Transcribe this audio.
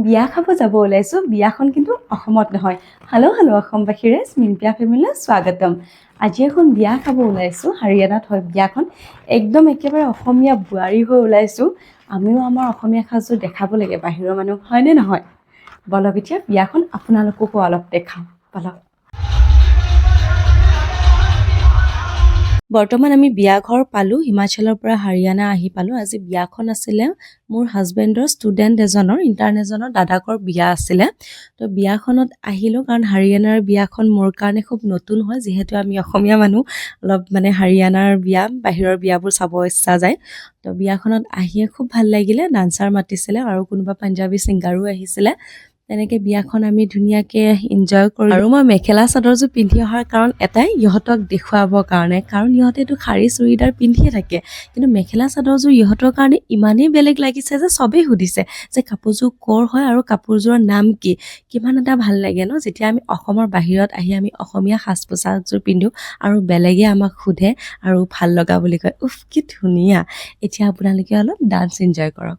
বিয়া খাব যাব ওলাইছোঁ। বিয়াখন কিন্তু অসমত নহয়। হেল্ল' অসমবাসীৰে স্মিনপিয়া ফেমিলিলৈ স্বাগতম। আজি এখন বিয়া খাব ওলাইছোঁ। হাৰিয়ানাত হয় বিয়াখন। একদম একেবাৰে অসমীয়া বোৱাৰী হৈ ওলাইছোঁ। আমিও আমাৰ অসমীয়া সাজযোৰ দেখাব লাগে বাহিৰৰ মানুহ, হয়নে নহয়? বলক এতিয়া বিয়াখন আপোনালোককো অলপ দেখাওঁ। বলক। বৰ্তমান আমি বিয়া ঘৰ পালোঁ। হিমাচলৰ পৰা হাৰিয়ানা আহি পালোঁ। আজি বিয়াখন আছিলে মোৰ হাজবেণ্ডৰ ষ্টুডেণ্ট এজনৰ, ইণ্টাৰ্ণ দাদাকৰ বিয়া আছিলে। তো বিয়াখনত আহিলোঁ কাৰণ হাৰিয়ানাৰ বিয়াখন মোৰ কাৰণে খুব নতুন হয়, যিহেতু আমি অসমীয়া মানুহ অলপ হাৰিয়ানাৰ বিয়া, বাহিৰৰ বিয়াবোৰ চাব ইচ্ছা যায়। তো বিয়াখনত আহিয়ে খুব ভাল লাগিলে। ডান্সাৰ মাতিছিলে আৰু কোনোবা পাঞ্জাবী ছিংগাৰো আহিছিলে। তেনেকৈ বিয়াখন আমি ধুনীয়াকৈ এনজয় কৰিলোঁ। আৰু মই মেখেলা চাদৰযোৰ পিন্ধি অহাৰ কাৰণ এটাই, ইহঁতক দেখুৱাবৰ কাৰণে, কাৰণ ইহঁতেতো শাৰী চুৰিদাৰ পিন্ধিয়ে থাকে, কিন্তু মেখেলা চাদৰযোৰ ইহঁতৰ কাৰণে ইমানেই বেলেগ লাগিছে যে চবেই সুধিছে যে কাপোৰযোৰ ক'ৰ হয় আৰু কাপোৰযোৰৰ নাম কি। কিমান এটা ভাল লাগে ন, যেতিয়া আমি অসমৰ বাহিৰত আহি আমি অসমীয়া সাজ পোছাকযোৰ পিন্ধোঁ আৰু বেলেগে আমাক সোধে আৰু ভাল লগা বুলি কয়। উফ কি ধুনীয়া। এতিয়া আপোনালোকে অলপ ডান্স এনজয় কৰক।